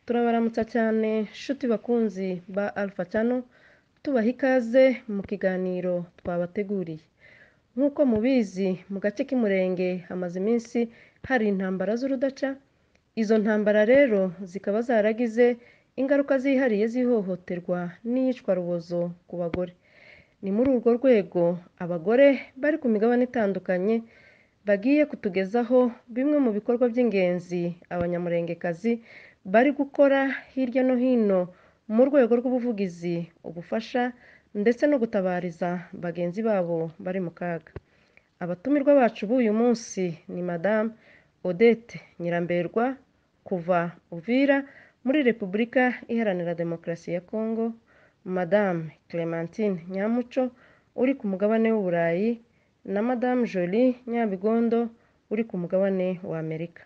Turabaramutsa cyane nshuti bakunzi ba Alpha Channel, tubaha ikaze mu kiganiro twabateguriye. Nk'uko mubizi, mu gace k'Umurenge hamaze iminsi hari intambara z'urudaca. Izo ntambara rero zikaba zaragize ingaruka zihariye z'ihohoterwa n'iyicwarubozo ku bagore. Ni muri urwo rwego abagore bari ku migabane itandukanye bagiye kutugezaho bimwe mu bikorwa by'ingenzi abanyamurengekazi bari gukora hirya no hino mu rwego rw'ubuvugizi, ubufasha ndetse no gutabariza bagenzi babo bari mu kaga. Abatumirwa bacu b'uyu munsi ni Madame Odette Nyiramberwa kuva Uvira muri Repubulika Iharanira Demokarasi ya Congo, Madame Clementine Nyamuco uri ku mugabane w'Uburayi na Madame Jolie Nyabigondo uri ku mugabane wa Amerika.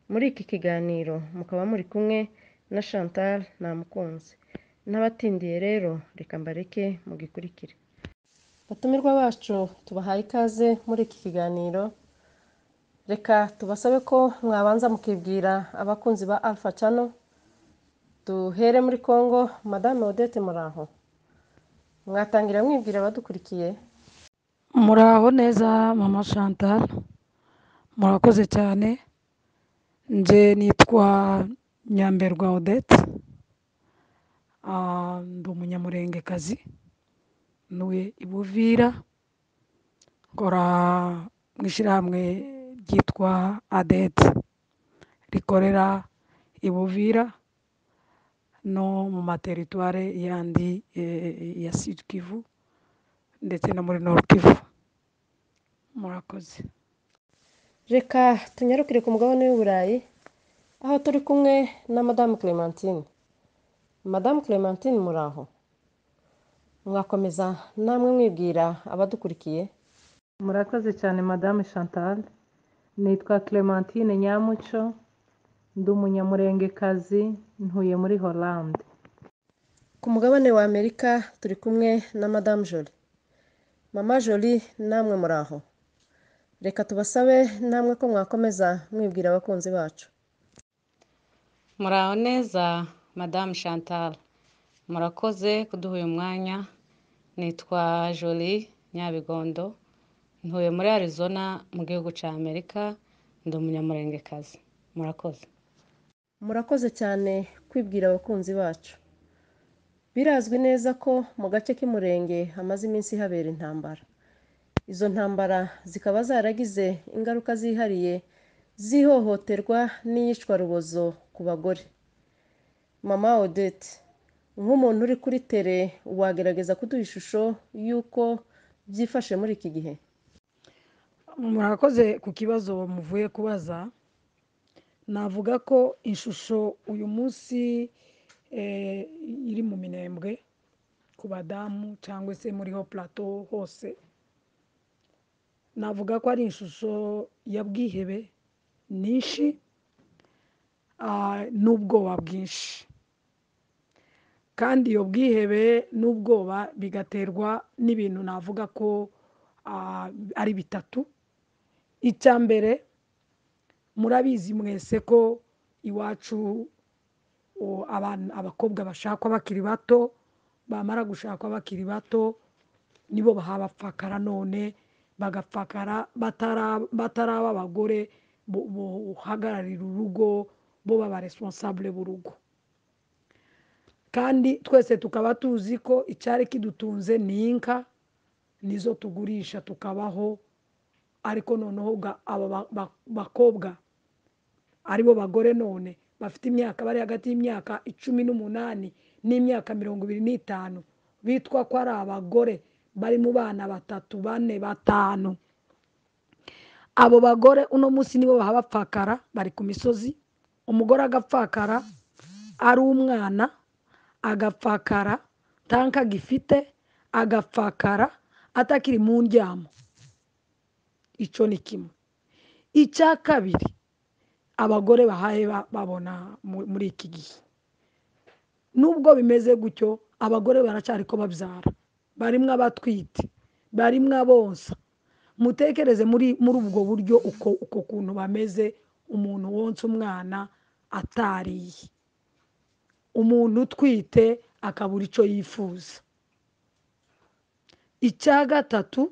Muri iki kiganiro mukaba muri kumwe na Chantal Namukunzi. N'abatindiye rero reka mbareke mugikurikire. Batumirwa bacu tubahaye ikaze muri iki kiganiro. Reka tubasabe ko mwabanza mukibwira abakunzi ba Alpha Channel. Duhere muri Congo. Madame Odette muraho, mwatangira mwibwira abadukurikiye. Muraho neza mama Chantal, murakoze cyane. Nje nitwa Nyamberwa Odette, ndi umunyamurengekazi, ntuye i Buvira, nkora mu ishyirahamwe ryitwa ADET rikorera i Buvira no mu materitware yandi ya Sud Kivu ndetse no muri Nord Kivu. Murakoze. Reka tunyarukire ku mugabane w'Uburayi aho turi kumwe na Madame Clementine. Madame Clementine muraho, mwakomeza namwe mwibwira abadukurikiye. Murakoze cyane Madame Chantal. Nitwa Clementine Nyamuco, ndi umunyamurengekazi, ntuye muri Hollande. Ku mugabane wa Amerika turi kumwe na Madame Jolie. Mama Jolie namwe muraho, reka tubasabe namwe ko mwakomeza mwibwira abakunzi bacu. Muraho neza Madame Chantal, murakoze kuduha uyu mwanya. Nitwa Jolie Nyabigondo, ntuye muri Arizona mu gihugu cya Amerika, ndi umunyamurengekazi. Murakoze. Murakoze cyane kwibwira abakunzi bacu. Birazwi neza ko mu gace k'Umurenge hamaze iminsi habera intambara. Izo ntambara zikaba zaragize ingaruka zihariye z'ihohoterwa n'iyicwarubozo ku bagore. Mama Odette, nk'umuntu uri kuri tele, wagerageza kuduha ishusho y'uko byifashe muri iki gihe? Murakoze ku kibazo muvuye kubaza. Navuga ko ishusho uyu munsi iri mu Minembwe ku badamu cyangwa se muri ho plateau hose, navuga ko ari ishusho ya bwihebe nyinshi n'ubwoba bwinshi, kandi iyo bwihebe n'ubwoba bigaterwa n'ibintu navuga ko ari bitatu. Icya mbere, murabizi mwese ko iwacu abakobwa bashakwa bakiri bato, bamara gushakwa bakiri bato nibo bahabapfakara, none bagapfakara bataraba abagore buhagararira urugo, bo baba responsable b'urugo. Kandi twese tukaba tuzi ko icyari kidutunze ni inka, nizo tugurisha tukabaho. Ariko noneho aba bakobwa aribo bagore none bafite imyaka, bari hagati y'imyaka 18 n'imyaka 25, bitwa ko ari abagore, bari mu bana 3, 4, 5. Abo bagore uno munsi nibo bahabapfakara, bari ku misozi. Umugore agapfakara ari umwana, agapfakara tanka gifite, agapfakara atakiri mu ndyamo. Icyo ni kimwe. Icya kabiri, abagore bahaye babona muri iki gihe, nubwo bimeze gutyo, abagore baracyari ko babyara, barimwe abatwite, barimwe abonsa. Mutekereze muri ubwo buryo uko kuntu bameze, umuntu wonsa umwana atariye. umuntu utwite akabura icyo yifuza. Icya gatatu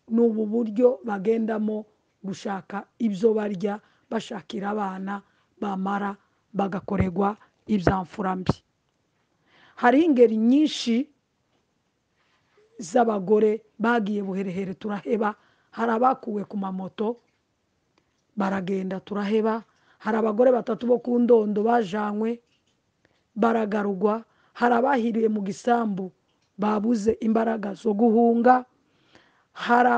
ni ubu buryo bagendamo gushaka ibyo barya bashakira abana, bamara bagakorerwa ibyamfura mbi. Hari ingeri nyinshi z'abagore bagiye buherehere turaheba. Hari abakuwe ku mamoto baragenda turaheba. Hari abagore 3 bo ku Ndondo bajanywe baragarugwa. Hari abahiriye mu gisambu babuze imbaraga zo guhunga. Hari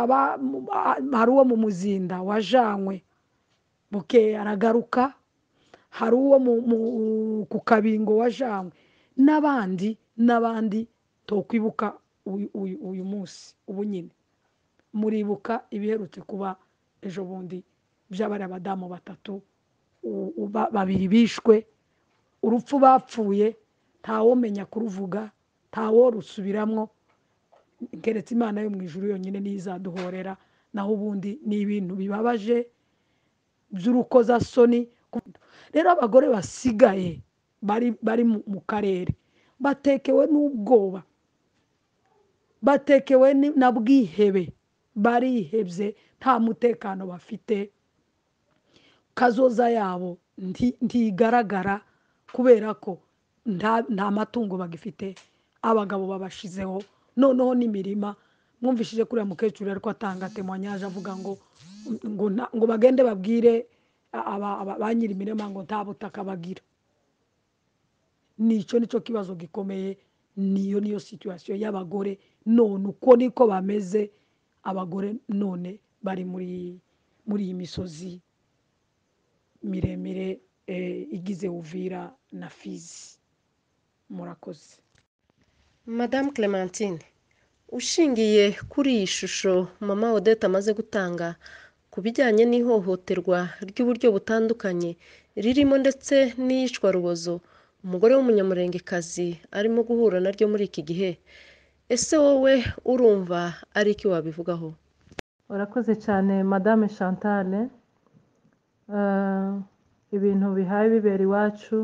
uwo mu Muzinda wajanywe bukeye aragaruka. Hari uwo ku Kabingo wajanywe, n'abandi tokwibuka uyu munsi. Ubu nyine muribuka ibiherutse kuba ejo bundi by'abari abadamu 3, 2 bishwe. Urupfu bapfuye ntawomenya kuruvuga, ntaworusubiramwo, keretse Imana yo mu ijuru yonyine nizaduhorera. Naho ubundi ni ibintu bibabaje by'urukozasoni. Rero abagore basigaye bari mu karere batekewe n'ubwoba, batekewe na bwihebe, barihebye, nta mutekano bafite. Kazoza yabo ntigaragara kubera ko nta matungo bagifite, abagabo babashizeho. Noneho n'imirima, mwumvishije kuri ya mukecuru ariko atanga témoignage avuga ngo bagende babwire ba nyiri imirima ngo nta butaka bagira. Nicyo kibazo gikomeye. Niyo situation y'abagore none, uko niko bameze abagore none bari muri iyi misozi miremire igize Uvira na Fizi. Murakoze. Madame Clementine, ushingiye kuri iyi shusho mama Odette amaze gutanga ku bijyanye n'ihohoterwa ry'uburyo butandukanye ririmo ndetse n'iyicwa rubozo umugore w'umunyamurengekazi arimo guhura naryo muri iki gihe, ese wowe urumva ari iki wabivugaho? Urakoze cyane Madame Chantal. Ibintu bihaye bibera iwacu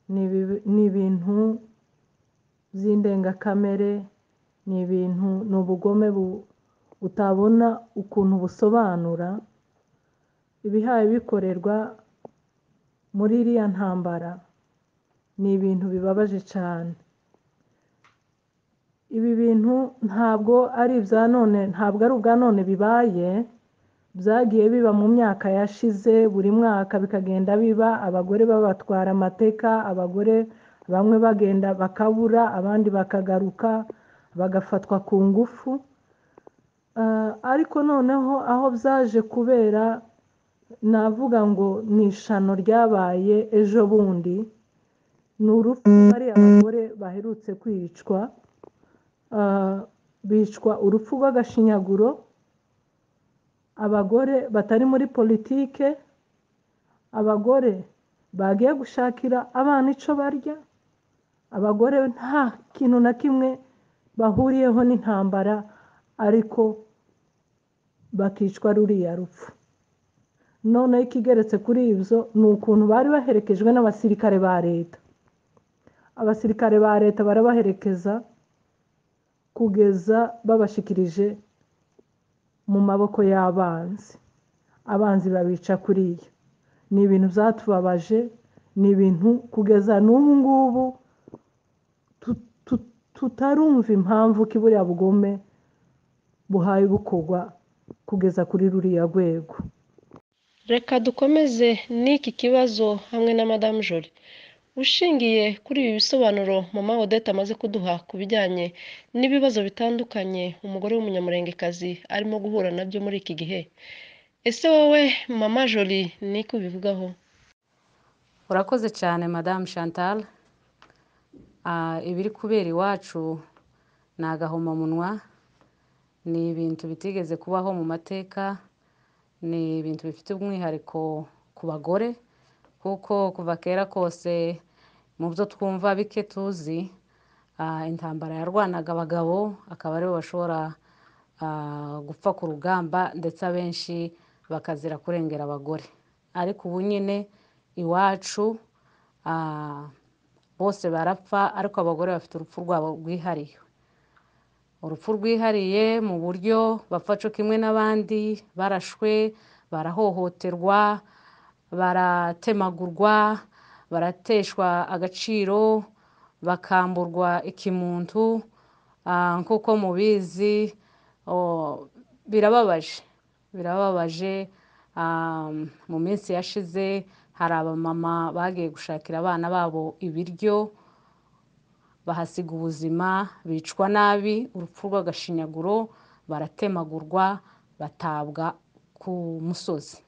ni ibintu by'indengakamere, ni ubugome utabona ukuntu busobanura. Ibihaye bikorerwa muri iriya ntambara ni ibintu bibabaje cyane. Ibi bintu ntabwo ari ibya none, ntabwo ari ubwa none bibaye, byagiye biba mu myaka yashize. Buri mwaka bikagenda biba, abagore babatwara amateka, abagore bamwe bagenda bakabura, abandi bakagaruka bagafatwa ku ngufu. Ariko noneho aho byaje kubera, navuga ngo ni ishano ryabaye ejo bundi. Ni urupfu bariya abagore baherutse kwicwa, bicwa urupfu rw'agashinyaguro. Abagore batari muri politike, abagore bagiye gushakira abana icyo barya, abagore nta kintu na kimwe bahuriyeho n'intambara, ariko bakicwa ruriya rupfu. Noneho ikigeretse kuri ibyo ni ukuntu bari baherekejwe n'abasirikare ba leta. Abasirikare ba leta barabaherekeza kugeza babashikirije mu maboko y'abanzi. Abanzi babica kuriya. Ni ibintu byatubabaje, ni ibintu kugeza n'ubu ngubu tutarumva impamvu kiburiya bugome buhaye bukorwa kugeza kuri ruriya rwego. Reka dukomeze n'iki kibazo hamwe na Madame Jolie. Ushingiye kuri ibi bisobanuro mama Odette amaze kuduha ku bijyanye n'ibibazo bitandukanye umugore w'umunyamurengekazi arimo guhura nabyo muri iki gihe, ese wowe mama Jolie ni iki ubivugaho? Urakoze cyane Madame Chantal. Ibiri kubera iwacu ni agahomamunwa, ni ibintu bitigeze kubaho mu mateka, ni ibintu bifite umwihariko ku bagore, kuko kuva kera kose mu byo twumva bike tuzi, intambara yarwanaga abagabo, akaba aribo bashobora gupfa ku rugamba, ndetse abenshi bakazira kurengera abagore. Ariko ubu nyine iwacu bose barapfa ariko abagore bafite urupfu rwabo rwihariye, urupfu rwihariye mu buryo bapfa cyo kimwe n'abandi, barashwe, barahohoterwa, baratemagurwa, barateshwa agaciro, bakamburwa ikimuntu. Nk'uko mubizi, birababaje. Mu minsi yashize hari abamama bagiye gushakira abana babo ibiryo, bahasiga ubuzima, bicwa nabi, urupfu rw'agashinyaguro, baratemagurwa, batabwa ku musozi.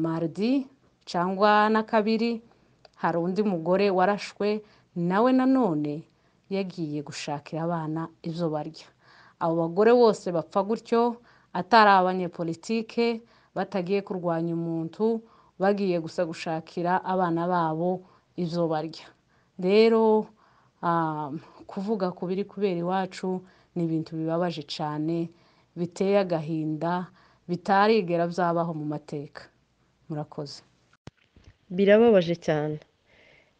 Mardi cyangwa na kabiri hari undi mugore warashwe, nawe nanone yagiye gushakira abana ibyo barya. Abo bagore bose bapfa gutyo, atari abanyepolitike, batagiye kurwanya umuntu, bagiye gusa gushakira abana babo ibyo barya. Rero kuvuga ku biri kubera iwacu ni ibintu bibabaje cyane, biteye agahinda, bitarigera byabaho mu mateka. Murakoze. Birababaje cyane.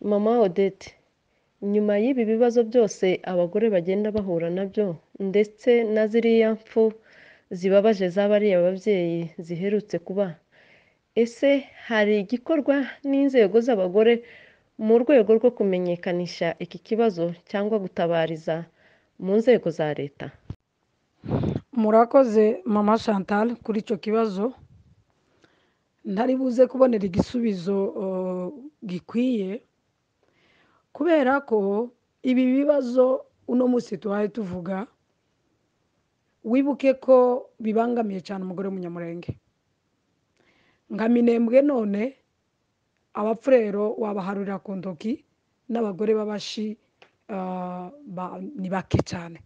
Mama Odette, nyuma y'ibi bibazo byose abagore bagenda bahura nabyo, ndetse na ziriya mpfu zibabaje z'abariya babyeyi ziherutse kuba, ese hari igikorwa n'inzego z'abagore mu rwego rwo kumenyekanisha iki kibazo cyangwa gutabariza mu nzego za leta? Murakoze mama Chantal kuri icyo kibazo. Ntari buze kubonera igisubizo gikwiye, kubera ko ibi bibazo uno munsi tuhaye tuvuga, wibuke ko bibangamiye cyane umugore w'umunyamurenge. Nka Minembwe none abapfurero wabaharurira ku ntoki, n'abagore b'abashi ni bake cyane.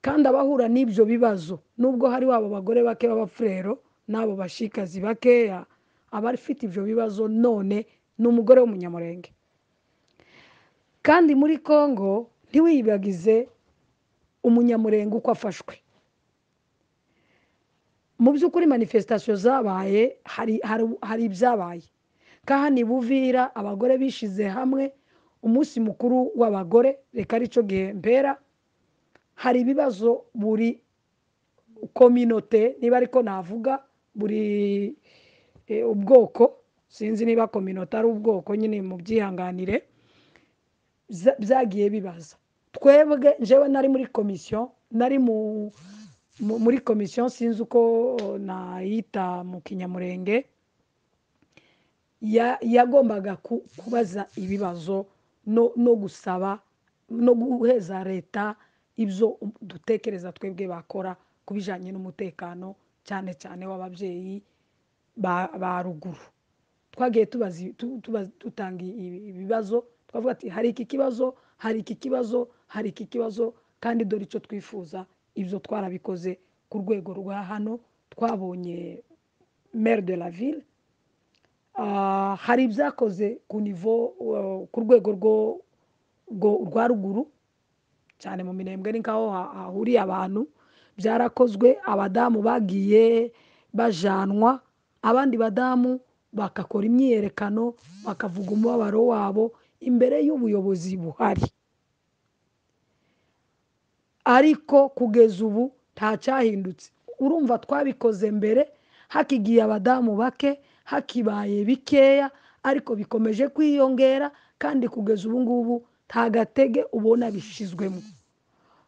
Kandi abahura n'ibyo bibazo, nubwo hari wabo bagore bake b'abapfurero n'abo bashikazi bakeya, abafite ibyo bibazo none ni umugore w'umunyamurenge. Kandi muri Kongo ntiwiyibagize umunyamurenge uko afashwe. Mu by'ukuri manifestation zabaye, hari ibyabaye. Kahani Buvira abagore bishize hamwe umunsi mukuru w'abagore, reka ari cyo gihe mpera, hari ibibazo buri kominote, niba ariko navuga, buri ubwoko, sinzi niba kominote ari ubwoko, nyine mu byihanganire, byagiye bibaza. Twebwe njyewe nari muri komisiyo, nari muri komisiyo, sinzi uko nayita mu kinyamurenge, yagombaga kubaza ibibazo no gusaba no guheza leta ibyo dutekereza twebwe bakora ku bijyanye n'umutekano, cyane cyane w'ababyeyi ba ruguru. Twagiye dutanga ibibazo, twavuga ati hari iki kibazo, hari iki kibazo, hari iki kibazo, kandi dore icyo twifuza. Ibyo twarabikoze ku rwego rwa hano, twabonye maire de la ville, hari ibyakoze ku rwego rwa ruguru, cyane mu Minembwe ni nkaho hahuriye abantu, byarakozwe. Abadamu bagiye bajanwa, abandi badamu bagakora imyiyerekano, bakavuga umubabaro wabo imbere y'ubuyobozi buhari. Ariko kugeza ubu nta cyahindutse. Urumva twabikoze mbere hakigiye abadamu bake, hakibaye bikeya, ariko bikomeje kwiyongera, kandi kugeza ubu ngubu nta gatege ubona bishizwemo.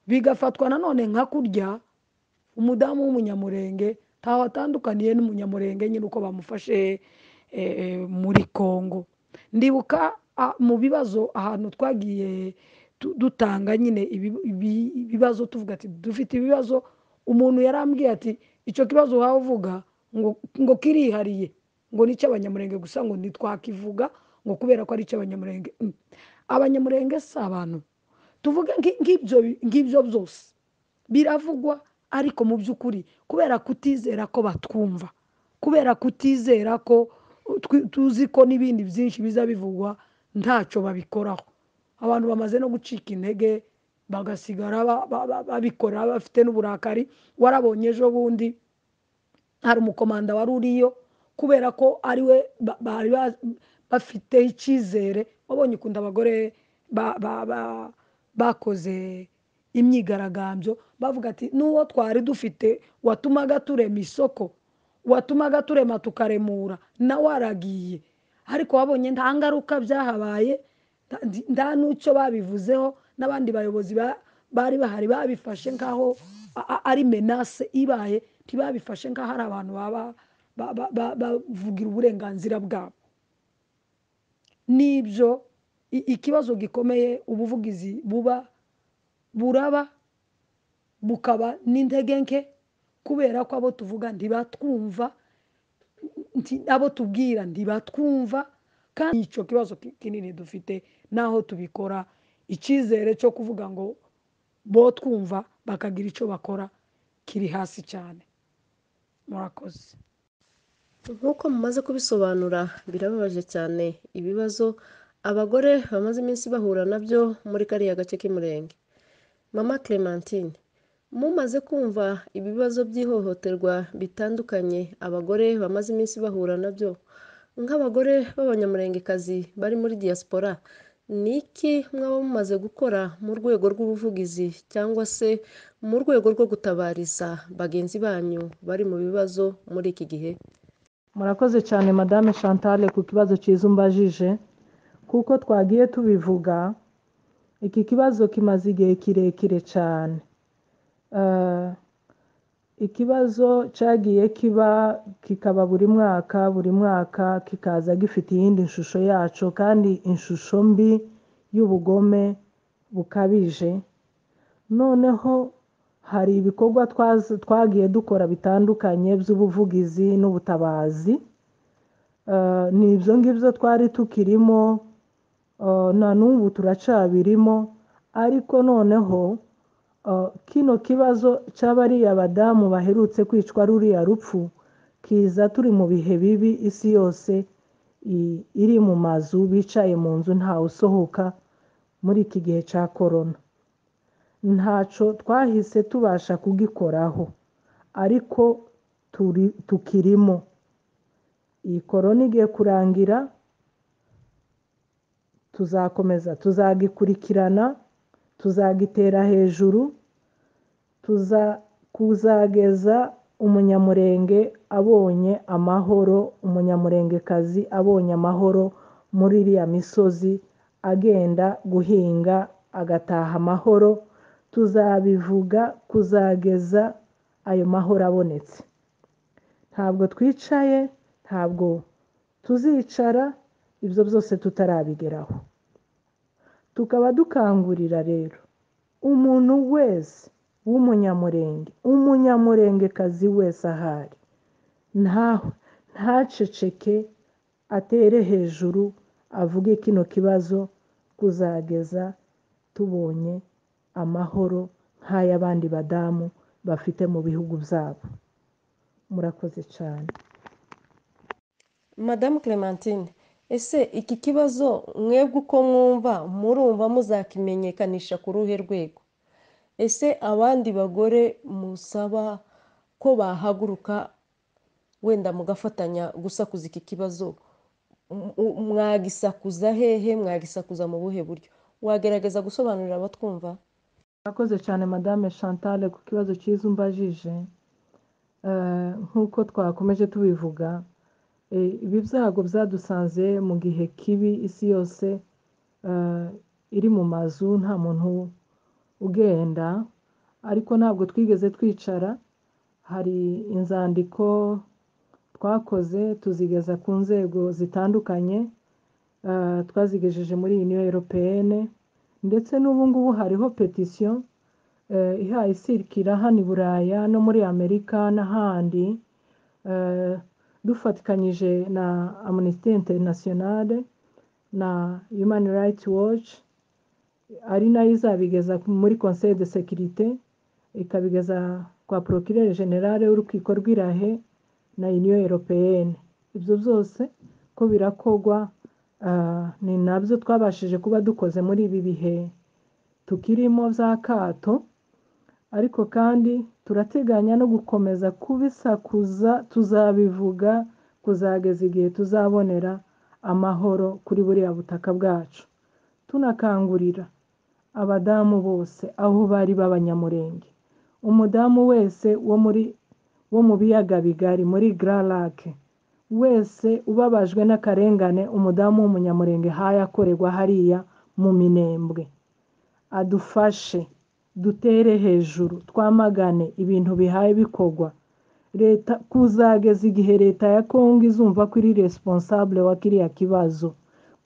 Bigafatwa nanone nka kurya umudamu w'umunyamurenge ntaho atandukaniye n'umunyamurenge nyine uko bamufashe muri Kongo. Ndibuka mu bibazo ahantu twagiye dutanga nyine ibibazo, tuvuga ati dufite ibibazo, umuntu yarambwiye ati icyo kibazo wawe uvuga ngo kirihariye, ngo ni icy'abanyamurenge gusa, ngo ntitwakivuga ngo kubera ko ari icy'abanyamurenge. Abanyamurenge si abantu tuvuga ngibyo byose biravugwa, ariko mu by'ukuri kubera kutizera ko batwumva, kubera kutizera ko tuzi ko n'ibindi byinshi biza bivugwa ntacyo babikoraho, abantu bamaze no gucika intege, bagasigara babikora bafite n'uburakari. Warabonye ejo bundi hari umukomanda wari uriyo, kubera ko ariwe bafite icyizere. wabonye ukunda abagore bakoze imyigaragambyo bavuga ati n'uwo twari dufite watumaga turema isoko, watumaga turema tukaremura, nawe aragiye. ariko wabonye nta ngaruka byahabaye, nta n'icyo babivuzeho. n'abandi bayobozi bari bahari babifashe nk'aho ari menase ibaye, ntibabifashe nk'aho ari abantu bavugira uburenganzira bwabo. n'ibyo ikibazo gikomeye ubuvugizi buraba bukaba n'intege nke, kubera ko abo tuvuga ntibatwumva, abo tubwira ntibatwumva. kandi icyo kibazo kinini dufite naho tubikora, icyizere cyo kuvuga ngo bo twumva bakagira icyo bakora kiri hasi cyane. murakoze. nk'uko mumaze kubisobanura, birababaje cyane ibibazo abagore bamaze iminsi bahura nabyo muri kariya gace k'umurenge. mama Clementine, mumaze kumva ibibazo by'ihohoterwa bitandukanye abagore bamaze iminsi bahura nabyo, nk'abagore b'abanyamurengekazi bari muri diaspora, ni iki mwaba mumaze gukora mu rwego rw'ubuvugizi cyangwa se mu rwego rwo gutabariza bagenzi banyu bari mu bibazo muri iki gihe? murakoze cyane madame Chantal ku kibazo cyiza umbajije. kuko twagiye tubivuga, iki kibazo kimaze igihe kirekire cyane. ikibazo cyagiye kikaba buri mwaka kikaza gifite iyindi shusho yacu, kandi ishusho mbi y'ubugome bukabije. noneho hari ibikorwa twagiye dukora bitandukanye by'ubuvugizi n'ubutabazi. ni ibyo ngibyo twari tukirimo, na n'ubu turacabirimo. ariko noneho kino kibazo cy'abariya badamu baherutse kwicwa ruriya rupfu kiza turi mu bihe bibi, isi yose iri mu mazu, bicaye mu nzu ntawe usohoka muri iki gihe cya korona. ntacyo twahise tubasha kugikoraho, ariko tukirimo. iyi korona igiye kurangira, tuzakomeza tuzagikurikirana, tuzagitera hejuru, kuzageza umunyamurenge abonye amahoro, umunyamurengekazi abonye amahoro muri iriya misozi, agenda guhinga agataha amahoro. tuzabivuga kuzageza ayo mahoro abonetse. ntabwo twicaye, ntabwo tuzicara ibyo byose tutarabigeraho. tukaba dukangurira rero umuntu wese w'umunyamurenge, umunyamurengekazi wese ahari, ntaceceke, atere hejuru, avuge kino kibazo kuzageza tubonye amahoro nk'ay'abandi badamu bafite mu bihugu byabo. murakoze cyane. madamu Clementine, ese iki kibazo mwebwe uko mwumva murumva muzakimenyekanisha ku ruhe rwego? ese abandi bagore musaba ko bahaguruka wenda mugafatanya gusakuza iki kibazo, mwagisakuza hehe? mwagisakuza mu buhe buryo? wagerageza gusobanurira abatwumva? murakoze cyane madame Chantal ku kibazo cyiza umbajije. nk'uko twakomeje tubivuga, ibi byago byadusanze mu gihe kibi, isi yose iri mu mazu, nta muntu ugenda. ariko ntabwo twigeze twicara. hari inzandiko twakoze tuzigeza ku nzego zitandukanye, twazigejeje muri Union Européenne, ndetse n'ubu ngubu hariho petisiyo ihaye isirikira hano i Buraya no muri Amerika n'ahandi, dufatikanyije na Amnesty International na Human Rights Watch, ari nayo izabigeza muri Conseil de Sécurité, ikabigeza kwa Procureur General w'urukiko rw'Irahe na Union Européenne. ibyo byose ko birakogwa, ni nabyo twabashije kuba dukoze muri ibi bihe tukirimo bya kato. ariko kandi turateganya no gukomeza kubisakuza, tuzabivuga kuzageza igihe tuzabonera amahoro kuri buriya butaka bwacu tunakangurira abadamu bose aho bari b'abanyamurenge umudamu wese wo mu biyaga bigari muri Grand Lac wese ubabajwe n'akarengane umudamu w'umunyamurenge hayakorerwa hariya mu Minembwe adufashe dutere hejuru twamagane ibintu bihaye bikorwa leta kuzageza igihe leta ya Kongo izumva ko iri responsable wa kiriya kibazo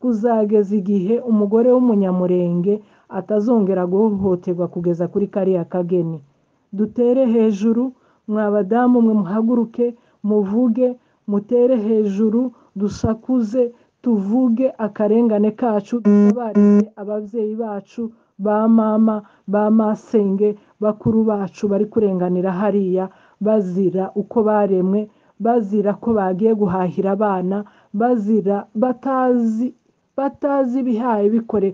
kuzageza igihe umugore w'umunyamurenge atazongera guhohoterwa kugeza kuri kariya kageni dutere hejuru mwabadamu mwe muhaguruke muvuge mutere hejuru dusakuze tuvuge akarengane kacu dutabarize ababyeyi bacu ba mama ba masenge bakuru bacu bari kurenganira hariya bazira uko baremwe bazira ko bagiye guhahira abana bazira batazi ibihaye bikore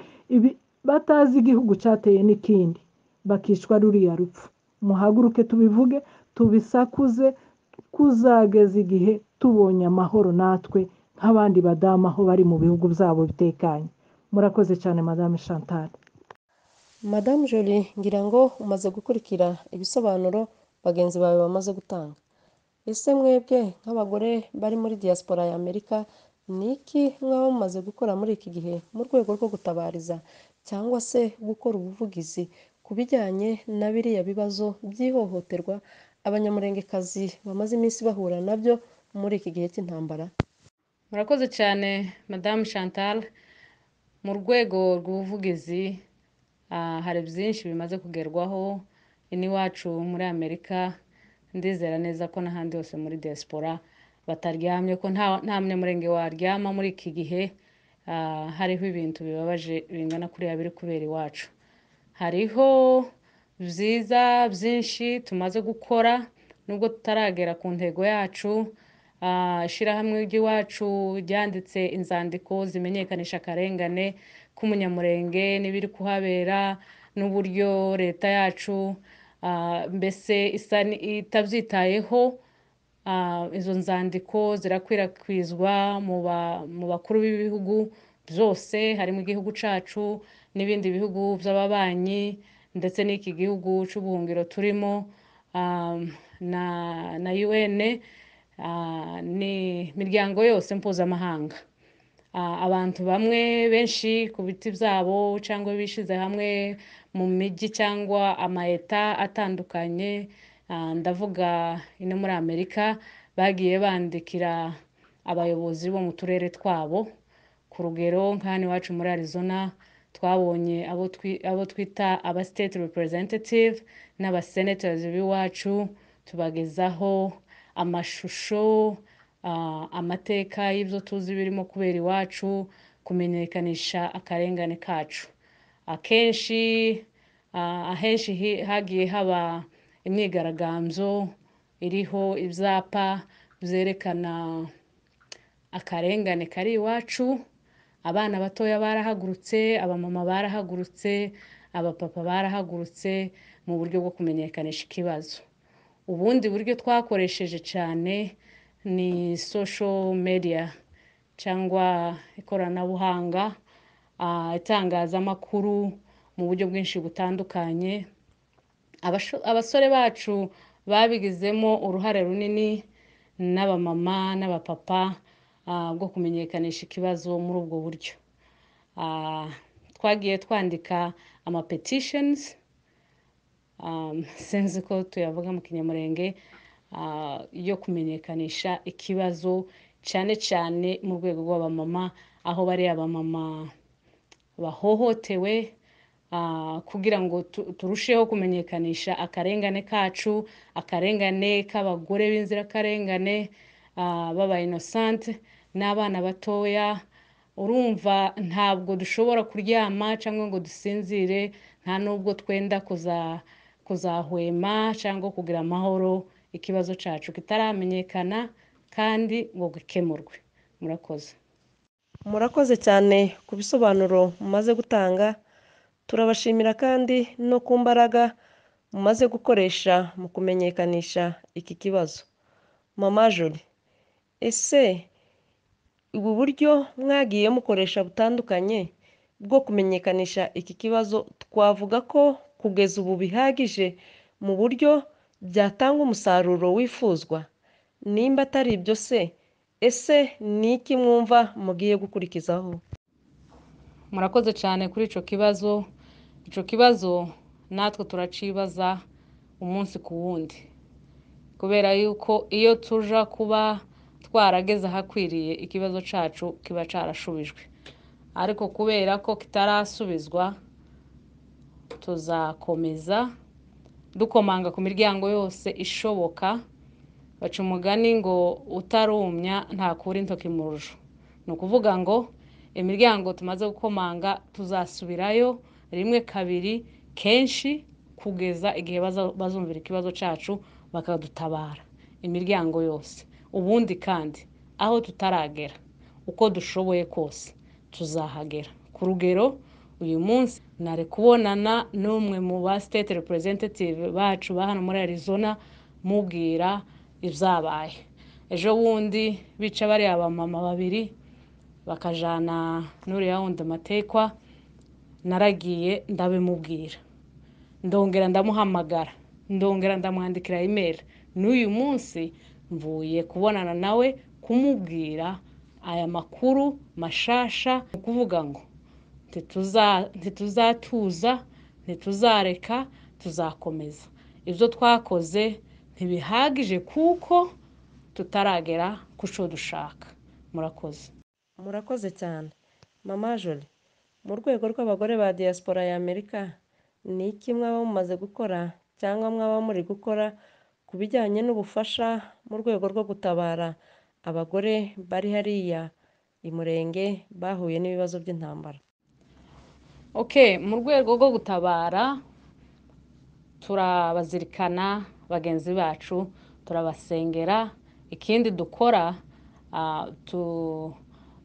batazi igihugu cyateye n'ikindi bakicwa ruriya rupfu muhaguruke tubivuge tubisakuze kuzageza igihe tubonye amahoro natwe nk'abandi badamu aho bari mu bihugu byabo bitekanye murakoze cyane Madame Chantal. Madame Jolie ngira ngo umaze gukurikira ibisobanuro bagenzi bawe bamaze gutanga ese mwebwe nk'abagore bari muri diaspora ya Amerika ni iki mwaba mumaze gukora muri iki gihe mu rwego rwo gutabariza cyangwa se gukora ubuvugizi ku bijyanye na biriya bibazo by'ihohoterwa abanyamurengekazi bamaze iminsi bahura nabyo muri iki gihe cy'intambara? murakoze cyane Madame Chantal. Mu rwego rw'ubuvugizi hari byinshi bimaze kugerwaho iwacu muri Amerika. Ndizera neza ko n'ahandi hose muri diaspora bataryamye ko nta munyamurenge waryama muri iki gihe. Hariho ibintu bibabaje bingana kuriya biri kubera iwacu. Hariho byiza byinshi tumaze gukora nubwo tutaragera ku ntego yacu. Ishyirahamwe ry'iwacu ryanditse inzandiko zimenyekanisha akarengane k'umunyamurenge n'ibiri kuhabera n'uburyo leta yacu mbese itabyitayeho. Izo nzandiko zirakwirakwizwa mu bakuru b'ibihugu byose harimo igihugu cyacu n'ibindi bihugu by'ababanyi ndetse n'iki gihugu cy'ubuhungiro turimo na UN ni imiryango yose mpuzamahanga. Abantu bamwe benshi ku biti byabo cyangwa bishize hamwe mu mijyi cyangwa amayeta atandukanye, ndavuga ino muri Amerika, bagiye bandikira abayobozi bo mu turere twabo. Ku rugero nk'hano iwacu muri Arizona twabonye abo twita aba state representative n'aba senators b'iwacu, tubagezaho amashusho amateka y'ibyo tuzi birimo kubera iwacu, kumenyekanisha akarengane kacu. Ahenshi hagiye haba imyigaragambyo iriho ibyapa byerekana akarengane kari iwacu. Abana batoya barahagurutse, abamama barahagurutse, abapapa barahagurutse mu buryo bwo kumenyekanisha ikibazo. Ubundi buryo twakoresheje cyane ni social media cyangwa ikoranabuhanga, itangazamakuru mu buryo bwinshi butandukanye. Abasore bacu babigizemo uruhare runini n'abamama n'abapapa bwo kumenyekanisha ikibazo muri ubwo buryo. Twagiye twandika petitions, sinzi ko tuyavuga mu kinyamurenge, yo kumenyekanisha ikibazo cyane cyane mu rwego rw'abamama, aho bari abamama bahohotewe, kugira ngo turusheho kumenyekanisha akarengane kacu, akarengane k'abagore b'inzirakarengane baba innocent n'abana batoya. Urumva ntabwo dushobora kuryama cyangwa ngo dusinzire, nta nubwo twenda kuzahwema cyangwa kugira amahoro ikibazo cyacu kitaramenyekana kandi ngo gikemurwe. Murakoze cyane ku bisobanuro mumaze gutanga. Turabashimira kandi no ku mbaraga mumaze gukoresha mu kumenyekanisha iki kibazo. Mama Jolie, ese ubu buryo mwagiye mukoresha butandukanye bwo kumenyekanisha iki kibazo twavuga ko kugeza ubu bihagije mu buryo byatanga umusaruro wifuzwa? Nimba atari ibyo se, ese ni iki mwumva mugiye gukurikizaho? murakoze cyane kuri icyo kibazo. Icyo kibazo natwe turacibaza umunsi ku wundi, kubera yuko iyo tuja kuba twarageze ahakwiriye ikibazo cyacu kiba cyarashubijwe, ariko kubera ko kitarasubizwa tuzakomeza dukomanga ku miryango yose ishoboka. Baca umugani ngo utarumya ntakura intoki mu rujo. Ni ukuvuga ngo imiryango tumaze gukomanga tuzasubirayo rimwe kabiri kenshi kugeza igihe bazumvira ikibazo cyacu bakadutabara, imiryango yose. Ubundi kandi aho tutaragera uko dushoboye kose tuzahagera. Ku rugero uyu munsi nari kubonana n'umwe mu ba state representative bacu ba hano muri Arizona mubwira ibyabaye. Ejo bundi bica bari abamama babiri bakajana n'uriya wundi amatekwa, naragiye ndabimubwira, ndongera ndamuhamagara, ndongera ndamwandikira email. N'uyu munsi mvuye kubonana nawe kumubwira aya makuru mashasha, kuvuga ngo ntituzatuza, ntituzareka, tuzakomeza. Ibyo twakoze ntibihagije kuko tutaragera ku cyo dushaka. Murakoze. Murakoze cyane. Mama Jolie, mu rwego rw'abagore ba diaspora ya Amerika, ni iki mwaba mumaze gukora cyangwa mwaba muri gukora ku bijyanye n'ubufasha mu rwego rwo gutabara abagore bari hariya i Murenge bahuye n'ibibazo by'intambara? Mu rwego rwo gutabara turabazirikana bagenzi bacu, turabasengera. Ikindi dukora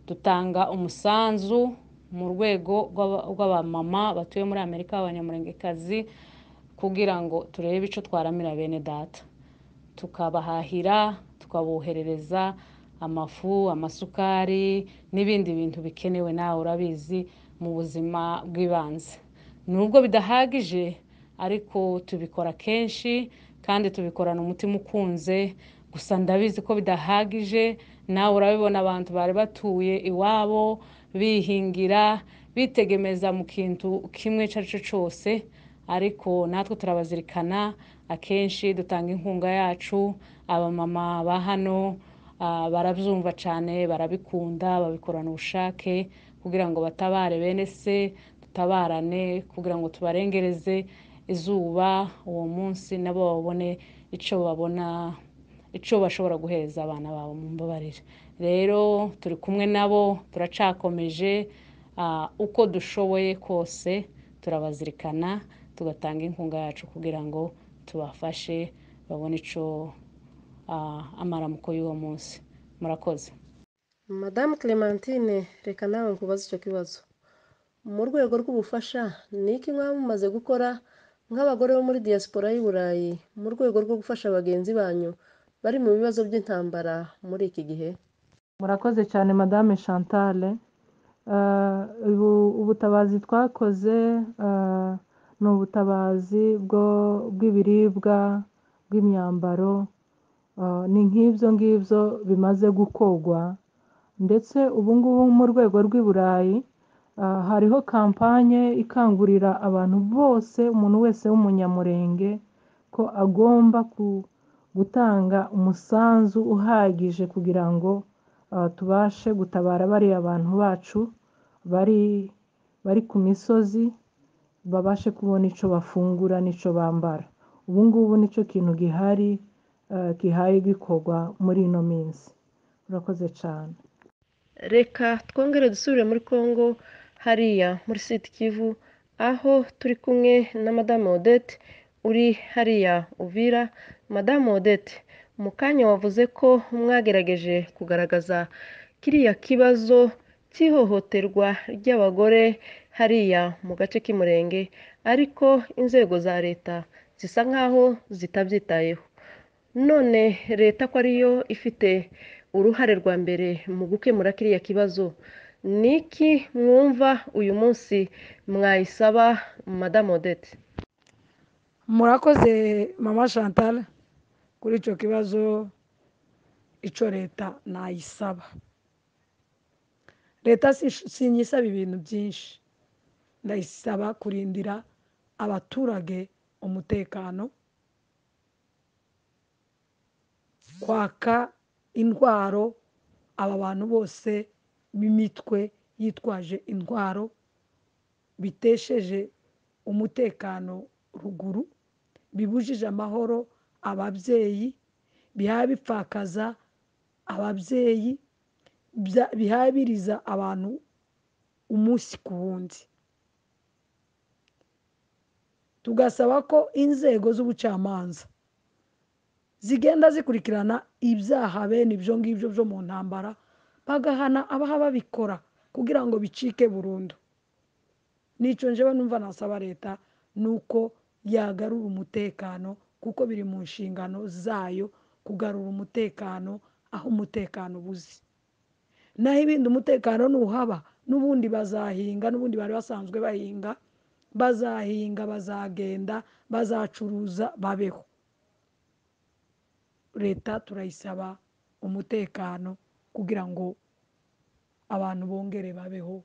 dutanga umusanzu mu rwego rw'abamama batuye muri Amerika, abanyamurengekazi, kugira ngo turebe icyo twaramira bene data, tukabahahira, tukaboherereza amafu, amasukari n'ibindi bintu bikenewe. Nawe urabizi mu buzima bw'ibanze nubwo bidahagije, ariko tubikora kenshi kandi tubikorana umutima ukunze. Gusa ndabizi ko bidahagije. Nawe urabibona abantu bari batuye iwabo bihingira, bitegemeza mu kintu kimwe icyo ari cyo cyose, ariko natwe turabazirikana. Akenshi dutanga inkunga yacu. Abamama ba hano barabyumva cyane, barabikunda, babikorana ubushake kugira ngo batabare bene se, dutabarane kugira ngo tubarengereze izuba uwo munsi, nabo babone icyo bashobora guheza abana babo. mu mbabarire rero turi kumwe nabo, turacakomeje uko dushoboye kose, turabazirikana, tugatanga inkunga yacu kugira ngo tubafashe babone icyo amaramuko y'uwo munsi. Murakoze. Madamu Clementine, reka nawe nkubaze icyo kibazo. Mu rwego rw'ubufasha, ni iki mwaba mumaze gukora nk'abagore bo muri diaspora y'i Burayi mu rwego rwo gufasha bagenzi banyu bari mu bibazo by'intambara muri iki gihe? murakoze cyane Madame Chantal. Ubutabazi twakoze ni ubutabazi bw'ibiribwa, bw'imyambaro, ni nk'ibyo ngibyo bimaze gukorwa. Ndetse ubu ngubu mu rwego rw'i Burayi hariho kampanye ikangurira abantu bose, umuntu wese w'umunyamurenge, ko agomba gutanga umusanzu uhagije kugira ngo tubashe gutabara bariya abantu bacu bari ku misozi, babashe kubona icyo bafungura n'icyo bambara. Ubu ngubu nicyo kintu gihaye gikorwa muri ino minsi. Urakoze cyane. Reka twongere dusubire muri Congo, hariya muri Sud Kivu, aho turi kumwe na Madame Odette uri hariya Uvira. Madame Odette, mu kanya wavuze ko mwagerageje kugaragaza kiriya kibazo cy'ihohoterwa ry'abagore hariya mu gace k'Umurenge, ariko inzego za leta zisa nk'aho zitabyitayeho. None leta ko ariyo ifite uruhare rwa mbere mu gukemura kiriya kibazo ni iki mwumva uyu munsi mwayisaba Madame Odette? murakoze mama Chantal kuri icyo kibazo. Icyo leta nayisaba, leta sinyisaba ibintu byinshi, ndayisaba kurindira abaturage umutekano, kwaka intwaro aba bantu bose b'imitwe yitwaje intwaro bitesheje umutekano ruguru, bibujije amahoro ababyeyi, bihaye bipfakaza ababyeyi, bihaye biriza abantu umunsi ku wundi. Tugasaba ko inzego z'ubucamanza zigenda zikurikirana ibyaha bene ibyo ngibyo byo mu ntambara, bagahana abaha babikora kugira ngo bicike burundu. Nicyo njyewe numva nasaba leta, nuko yagarura umutekano, kuko biri mu nshingano zayo kugarura umutekano aho umutekano ubuze. Naho ibindi umutekano nuhaba, n'ubundi bazahinga, n'ubundi bari basanzwe bahinga, bazahinga, bazagenda, bazacuruza, babeho. Leta turayisaba umutekano kugira ngo abantu bongere babeho.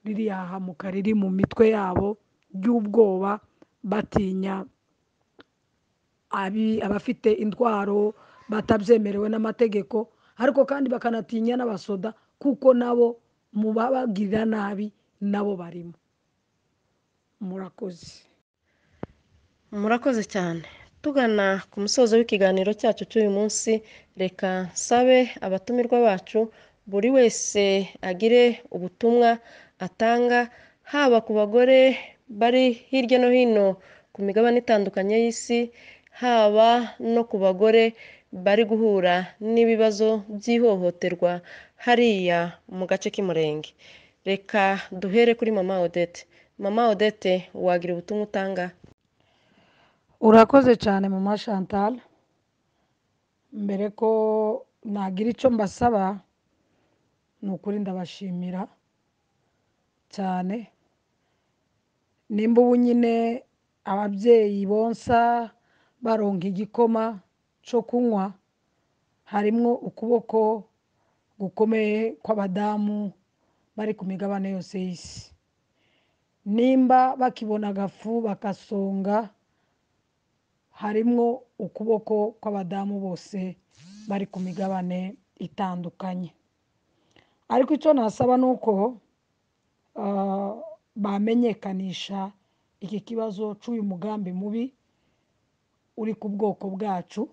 Ririya hamuka riri mu mitwe yabo ry'ubwoba, batinya abafite intwaro batabyemerewe n'amategeko, ariko kandi bakanatinya n'abasoda, kuko nabo mu babagirira nabi nabo barimo. Murakoze cyane. Tugana ku musozo w'ikiganiro cyacu cy'uyu munsi, reka nsabe abatumirwa bacu buri wese agire ubutumwa atanga, haba ku bagore bari hirya no hino ku migabane itandukanye y'isi, haba no ku bagore bari guhura n'ibibazo by'ihohoterwa hariya mu gace k'Umurenge. Reka duhere kuri mama Odette. Mama Odette, wagira ubutumwa utanga? Urakoze cyane mama Chantal. Mbere ko nagira icyo mbasaba, ni ukuri ndabashimira cyane. Nimba ubu nyine ababyeyi bonsa baronka igikoma cyo kunywa, harimo ukuboko gukomeye kw'abadamu bari ku migabane yose y'isi. Nimba bakibona agafu bakasonga, harimo ukuboko kw'abadamu bose bari ku migabane itandukanye. Ariko icyo nasaba ni uko bamenyekanisha iki kibazo cy'uyu mugambi mubi uri ku bwoko bwacu,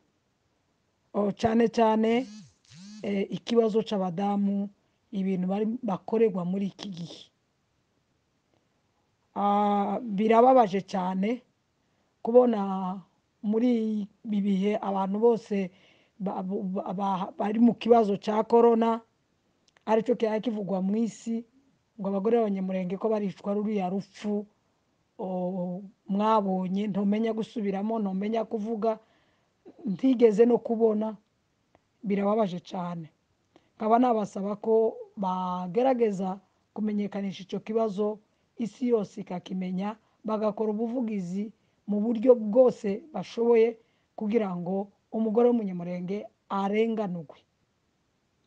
cyane cyane ikibazo cy'abadamu, ibintu bakorerwa muri iki gihe. Birababaje cyane kubona muri ibi bihe abantu bose bari mu kibazo cya korona, aricyo cyari kivugwa mu isi, ngo abagore b'Abanyamurenge ko baricwa ruriya rupfu mwabonye, ntumenya gusubiramo, ntumenya kuvuga, ntigeze no kubona. Birababaje cyane. Nkaba nabasaba ko bagerageza kumenyekanisha icyo kibazo, isi yose ikakimenya, bagakora ubuvugizi mu buryo bwose bashoboye kugira ngo umugore w'Umunyamurenge arenganurwe.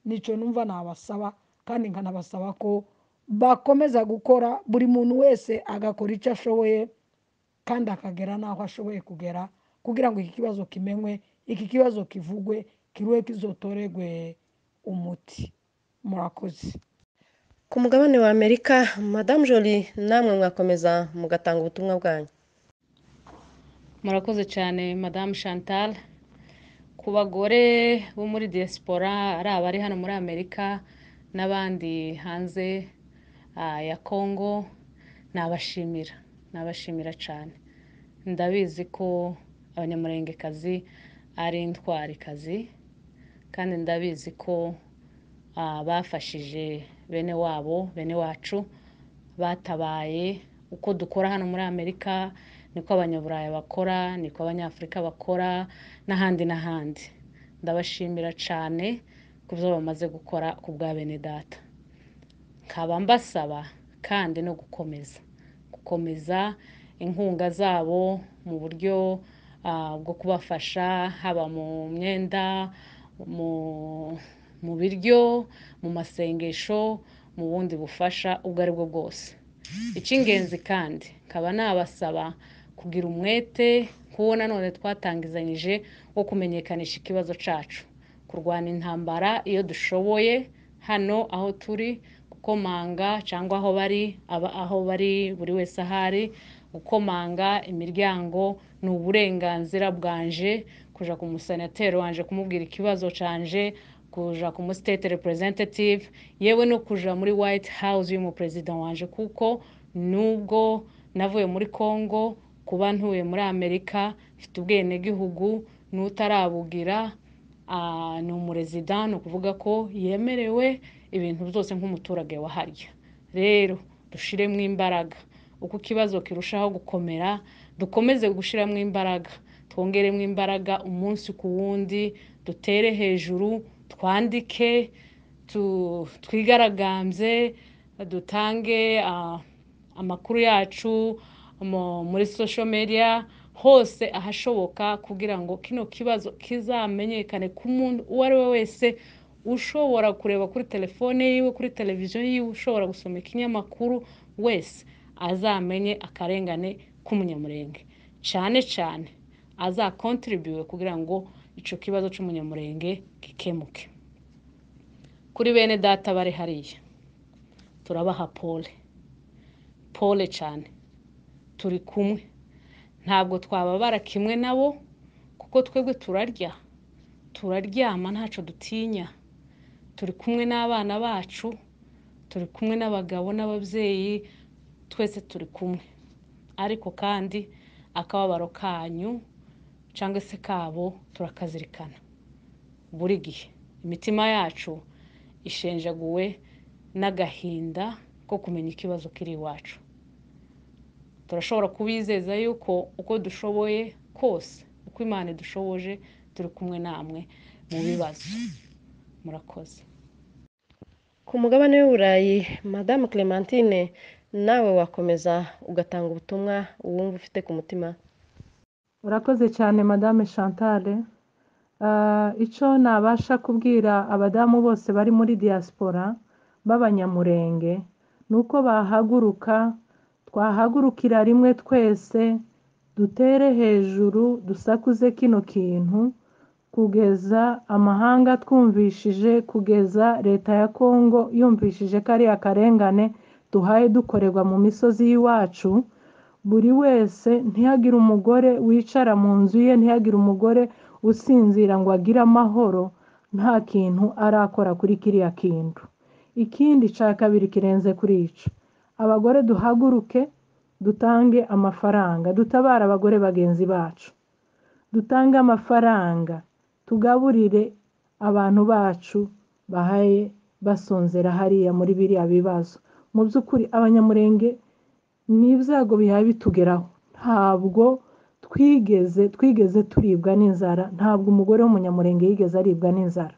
Nicyo numva nabasaba, kandi nkanabasaba ko bakomeza gukora, buri muntu wese agakora icyo ashoboye kandi akagera n'aho ashoboye kugera, kugira ngo iki kibazo kimenywe, iki kibazo kivugwe, kiruhe kizotoregwe umuti. Murakoze. Ku mugabane wa Amerika, Madame Jolie, namwe mwakomeza mugatanga ubutumwa bwanyu. Murakoze cyane Madame Chantal. Ku bagore bo muri diaspora, ari abari hano muri Amerika n'abandi hanze ya Congo, nabashimira cyane. Ndabizi ko Abanyamurengekazi ari intwarikazi, kandi ndabizi ko bafashije bene wacu, batabaye. Uko dukora hano muri Amerika niko Abanyaburaya bakora, niko Abanyafurika bakora, n'ahandi. Ndabashimira cyane ku byo bamaze gukora ku bwa bene data. Nkaba mbasaba kandi no gukomeza inkunga zabo mu buryo bwo kubafasha, haba mu myenda, mu biryo, mu masengesho, mu bundi bufasha ubwo ari bwo bwose. Icy'ingenzi kandi nkaba nabasaba kugira umwete nk'uwo nanone twatangizanyije wo kumenyekanisha ikibazo cyacu, kurwana intambara iyo dushoboye hano aho turi, gukomanga cyangwa aho bari buri wese ahari, gukomanga imiryango. Ni uburenganzira bwanje kuja ku musenateri wanje kumubwira ikibazo canje, kuja ku state representative, yewe no kuja muri White House y'umuperezida wanje, kuko nubwo navuye muri Congo, kuba ntuye muri Amerika, mfite ubwenegihugu n'utarabugira, ni umurezida, ni ukuvuga ko yemerewe ibintu byose nk'umuturage wa harya. Rero dushiremo imbaraga, uko ikibazo kirushaho gukomera dukomeze gushiramo imbaraga, twongeremo imbaraga umunsi ku wundi, dutere hejuru, twandike, twigaragambye, dutange amakuru yacu muri social media hose ahashoboka, kugira ngo kino kibazo kizamenyekane ku muntu uwo ari we wese ushobora kureba kuri telefone yiwe, kuri televiziyo yiwe, ushobora gusoma ikinyamakuru wese azamenye akarengane k'umunyamurenge, cyane cyane azakontribuwe kugira ngo ico kibazo c'umunyamurenge gikemuke. Kuri bene data bari hariya turabaha pole cyane, turi kumwe, ntabwo twababara kimwe nabo, kuko twebwe turaryama ntaco dutinya, turi kumwe n'abana bacu, turi kumwe n'abagabo n'ababyeyi, twese turi kumwe. Ariko kandi akababaro kanyu cyangwa se kabo turakazirikana buri gihe. Imitima yacu ishenjaguwe n'agahinda ko kumenya ikibazo kiri iwacu. Turashobora kubizeza yuko uko dushoboye kose, uko Imana idushoboje, turi kumwe namwe mu bibazo. Murakoze. Ku mugabane w'Uburayi, Madame Clementine, nawe wakomeza ugatanga ubutumwa wumva ufite ku mutima. Urakoze cyane Madame Chantal. Icyo nabasha kubwira abadamu bose bari muri diaspora b'abanyamurenge ni uko twahagurukira rimwe twese, dutere hejuru, dusakuze kino kintu, kugeza amahanga twumvishije, kugeza leta ya Kongo yumvishije ko ari akarengane duhaye dukorerwa mu misozi y'iwacu. Buri wese ntihagire umugore wicara mu nzu ye, ntihagire umugore usinzira ngo agire amahoro nta kintu arakora kuri kiriya kintu. Ikindi cya kabiri kirenze kuri ico, abagore duhaguruke, dutange amafaranga, dutabara abagore bagenzi bacu, dutange amafaranga, tugaburire abantu bacu bahaye basonzera hariya muri biriya bibazo. Mu by'ukuri abanyamurenge n'ibyago bihaye bitugeraho, ntabwo twigeze turibwa n'inzara, ntabwo umugore w'umunyamurenge yigeze aribwa n'inzara.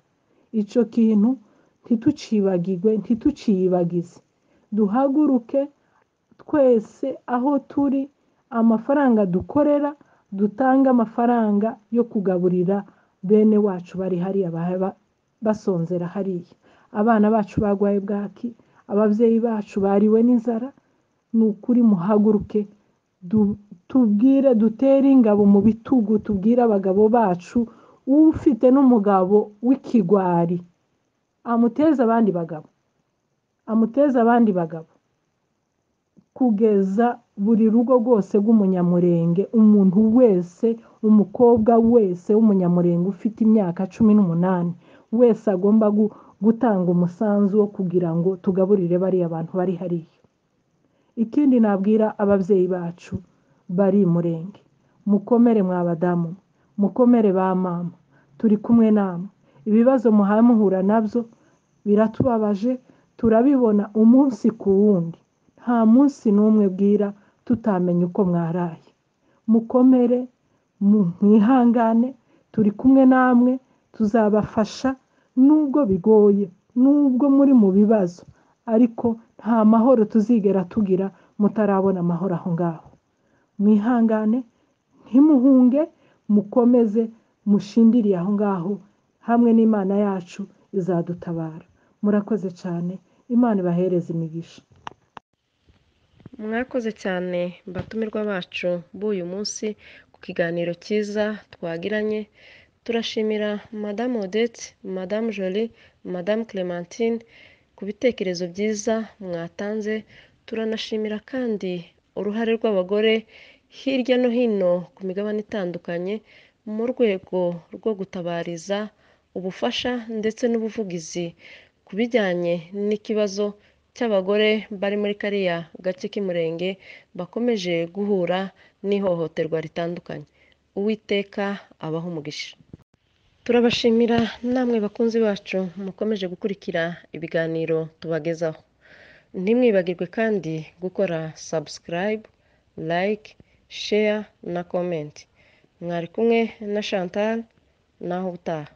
Icyo kintu ntituciyibagize, duhaguruke twese aho turi, amafaranga dukorera, dutange amafaranga yo kugaburira bene wacu bari hariya basonzera hariya, abana bacu bagwaye bwaki, ababyeyi bacu bariwe n'inzara. Ni ukuri muhaguruke, tubwire, dutere ingabo mu bitugu, tubwire abagabo bacu, ufite n'umugabo w'ikigwari amuteze abandi bagabo, kugeza buri rugo rwose rw'umunyamurenge, umuntu wese, umukobwa wese w'umunyamurenge ufite imyaka 18 wese agomba gutanga umusanzu wo kugira ngo tugaburire bariya abantu bari hariya. Ikindi nabwira ababyeyi bacu bari murenge, mukomere mwabadamu, mukomere ba mama, turi kumwe namwe. Ibibazo muhaye muhura nabyo biratubabaje, turabibona umunsi ku wundi, nta munsi n'umwe bwira tutamenya uko mwaraye. Mukomere, mwihangane, turi kumwe namwe, tuzabafasha nubwo bigoye nubwo muri mu bibazo ariko nta mahoro tuzigera tugira mutarabona amahoro aho ngaho. Mwihangane, ntimuhunge, mukomeze mushindiriye aho ngaho, hamwe n'Imana yacu izadutabara. Murakoze cyane, Imana ibahereze imigisha. Mwakoze cyane batumirwa bacu b'uyu munsi ku kiganiro cyiza twagiranye. Turashimira Madame Odette, Madame Jolie, Madame Clémentine ku bitekerezo byiza mwatanze. Turanashimira kandi uruhare rw'abagore hirya no hino ku migabane itandukanye mu rwego rwo gutabariza ubufasha ndetse n'ubuvugizi ku bijyanye n'ikibazo cy'abagore bari muri kariya gace k'Umurenge bakomeje guhura n'ihohoterwa ritandukanye. Uwiteka abaho umugisha. Turabashimira namwe bakunzi bacu mukomeje gukurikira ibiganiro tubagezaho. Ntimwibagirwe kandi gukora subscribe, like, share na comment. Mwari kumwe na Chantal, naho ubutaha.